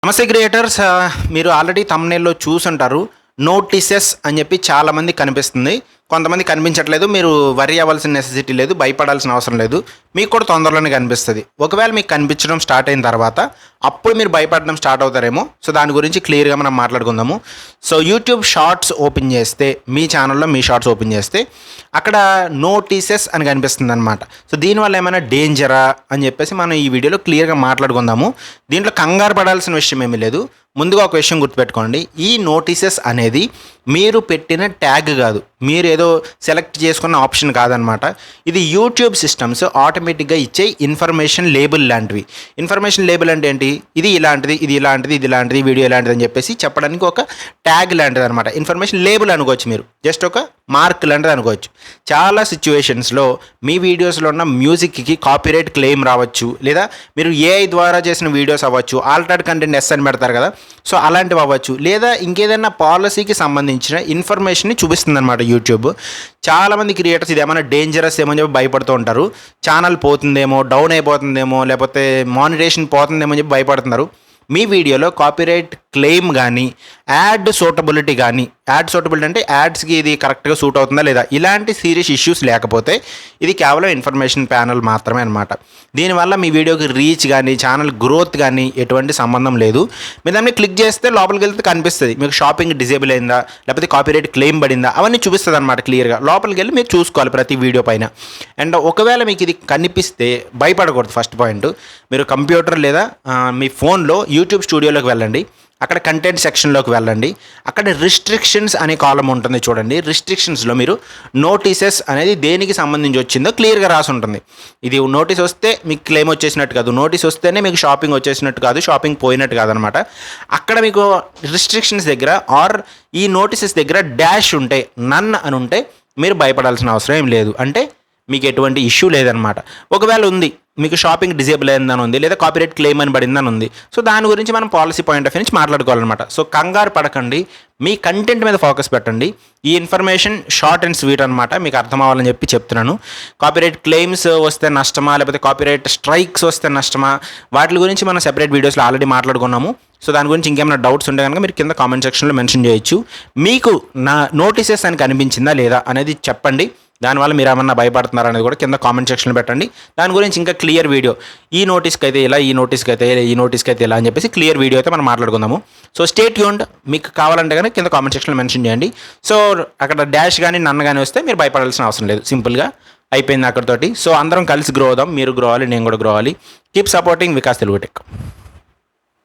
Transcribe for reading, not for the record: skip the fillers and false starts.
నమస్తే క్రియేటర్స్, మీరు ఆల్రెడీ థంబ్నెయిల్లో చూసుంటారు. నోటీసెస్ అని చెప్పి చాలామంది కనిపిస్తుంది. కొంతమంది కనిపించట్లేదు. మీరు వరీ అవ్వాల్సిన నెసెసిటీ లేదు, భయపడాల్సిన అవసరం లేదు. మీకు కూడా తొందరలోనే కనిపిస్తుంది. ఒకవేళ మీకు కనిపించడం స్టార్ట్ అయిన తర్వాత అప్పుడు మీరు భయపడడం స్టార్ట్ అవుతారేమో. సో దాని గురించి క్లియర్గా మనం మాట్లాడుకుందాము. సో యూట్యూబ్ షార్ట్స్ ఓపెన్ చేస్తే, మీ ఛానల్లో మీ షార్ట్స్ ఓపెన్ చేస్తే అక్కడ నోటీసెస్ అని కనిపిస్తుంది అనమాట. సో దీనివల్ల ఏమైనా డేంజరా అని చెప్పేసి మనం ఈ వీడియోలో క్లియర్గా మాట్లాడుకుందాము. దీంట్లో కంగారు పడాల్సిన విషయం ఏమీ లేదు. ముందుగా ఒక విషయం గుర్తుపెట్టుకోండి, ఈ నోటీసెస్ అనేది మీరు పెట్టిన ట్యాగ్ కాదు, మీరు ఏదో సెలెక్ట్ చేసుకున్న ఆప్షన్ కాదనమాట. ఇది యూట్యూబ్ సిస్టమ్స్ ఆటోమేటిక్గా ఇచ్చే ఇన్ఫర్మేషన్ లేబుల్ లాంటివి. ఇన్ఫర్మేషన్ లేబుల్ అంటే ఏంటి? ఇది ఇలాంటిది, ఇది ఇలాంటిది, ఇది ఇలాంటిది, వీడియో ఇలాంటిది అని చెప్పేసి చెప్పడానికి ఒక ట్యాగ్ లాంటిది అనమాట. ఇన్ఫర్మేషన్ లేబుల్ అనుకోవచ్చు, మీరు జస్ట్ ఒక మార్క్ లాంటిది అనుకోవచ్చు. చాలా సిచ్యువేషన్స్లో మీ వీడియోస్లో ఉన్న మ్యూజిక్కి కాపీరైట్ క్లెయిమ్ రావచ్చు, లేదా మీరు ఏఐ ద్వారా చేసిన వీడియోస్ అవ్వచ్చు, ఆల్టర్డ్ కంటెంట్ ఎస్ అని పెడతారు కదా, సో అలాంటివి అవ్వచ్చు, లేదా ఇంకేదైనా పాలసీకి సంబంధించిన ఇన్ఫర్మేషన్ని చూపిస్తుంది అనమాట యూట్యూబ్. చాలామంది క్రియేటర్స్ ఇది ఏమైనా డేంజరస్ ఏమో చెప్పి భయపడుతూ ఉంటారు. ఛానల్ పోతుందేమో, డౌన్ అయిపోతుందేమో, లేకపోతే మానిటైజేషన్ పోతుందేమో చెప్పి భయపడుతున్నారు. మీ వీడియోలో కాపీరైట్ క్లెయిమ్ కానీ, యాడ్ సూటబిలిటీ కానీ, యాడ్ సూటబిలిటీ అంటే యాడ్స్కి ఇది కరెక్ట్గా సూట్ అవుతుందా లేదా, ఇలాంటి సీరియస్ ఇష్యూస్ లేకపోతే ఇది కేవలం ఇన్ఫర్మేషన్ ప్యానల్ మాత్రమే అనమాట. దీనివల్ల మీ వీడియోకి రీచ్ కానీ, ఛానల్ గ్రోత్ కానీ ఎటువంటి సంబంధం లేదు. మీరు దాన్ని క్లిక్ చేస్తే లోపలికి వెళ్తే కనిపిస్తుంది మీకు షాపింగ్ డిజేబుల్ అయిందా, లేకపోతే కాపీరైట్ క్లెయిమ్ పడిందా, అవన్నీ చూపిస్తుంది అనమాట క్లియర్గా. లోపలికి వెళ్ళి మీరు చూసుకోవాలి ప్రతి వీడియో పైన. అండ్ ఒకవేళ మీకు ఇది కనిపిస్తే భయపడకూడదు. ఫస్ట్ పాయింట్, మీరు కంప్యూటర్ లేదా మీ ఫోన్లో యూట్యూబ్ స్టూడియోలోకి వెళ్ళండి. అక్కడ కంటెంట్ సెక్షన్లోకి వెళ్ళండి. అక్కడ రిస్ట్రిక్షన్స్ అనే కాలం ఉంటుంది చూడండి. రిస్ట్రిక్షన్స్లో మీరు నోటీసెస్ అనేది దేనికి సంబంధించి వచ్చిందో క్లియర్గా రాసి ఉంటుంది. ఇది నోటీస్ వస్తే మీకు క్లెయిమ్ వచ్చేసినట్టు కాదు, నోటీస్ వస్తేనే మీకు షాపింగ్ వచ్చేసినట్టు కాదు, షాపింగ్ పోయినట్టు కాదనమాట. అక్కడ మీకు రిస్ట్రిక్షన్స్ దగ్గర ఆర్ ఈ నోటీసెస్ దగ్గర డాష్ ఉంటే, నన్ అని ఉంటే మీరు భయపడాల్సిన అవసరం ఏం లేదు. అంటే మీకు ఎటువంటి ఇష్యూ లేదనమాట. ఒకవేళ ఉంది, మీకు షాపింగ్ డిజేబుల్ అయిందని ఉంది, లేదా కాపీరైట్ క్లెయిమ్ అని పడిందని ఉంది, సో దాని గురించి మనం పాలసీ పాయింట్ ఆఫ్ వ్యూ నుంచి మాట్లాడుకోవాలన్నమాట. సో కంగారు పడకండి, మీ కంటెంట్ మీద ఫోకస్ పెట్టండి. ఈ ఇన్ఫర్మేషన్ షార్ట్ అండ్ స్వీట్ అనమాట, మీకు అర్థం అవ్వాలని చెప్పి చెప్తున్నాను. కాపీరైట్ క్లెయిమ్స్ వస్తే నష్టమా, లేకపోతే కాపీరైట్ స్ట్రైక్స్ వస్తే నష్టమా, వాటి గురించి మనం సెపరేట్ వీడియోస్లో ఆల్రెడీ మాట్లాడుకున్నాము. సో దాని గురించి ఇంకేమైనా డౌట్స్ ఉంటే కనుక మీరు కింద కామెంట్ సెక్షన్లో మెన్షన్ చేయొచ్చు. మీకు నా నోటీసెస్ అని కనిపించిందా లేదా అనేది చెప్పండి. దానివల్ల మీరు ఏమన్నా భయపడుతున్నారు అనేది కూడా కింద కామెంట్ సెక్షన్లో పెట్టండి. దాని గురించి ఇంకా క్లియర్ వీడియో, ఈ నోటీస్కి అయితే ఇలా, ఈ నోటీస్కి అయితే ఇలా, ఈ నోటీస్కి అయితే ఇలా అని చెప్పేసి క్లియర్ వీడియో అయితే మనం మాట్లాడుకుందాము. So stay tuned. మీకు కావాలంటే కానీ కింద కామెంట్ సెక్షన్లో మెన్షన్ చేయండి. సో అక్కడ డాష్ కానీ నన్ను కానీ వస్తే మీరు భయపడాల్సిన అవసరం లేదు. సింపుల్గా అయిపోయింది అక్కడితోటి. సో అందరం కలిసి గ్రో అవుదాం. మీరు గ్రో అవ్వాలి, నేను కూడా గ్రో అవ్వాలి. Keep supporting Vikas Telugu tech.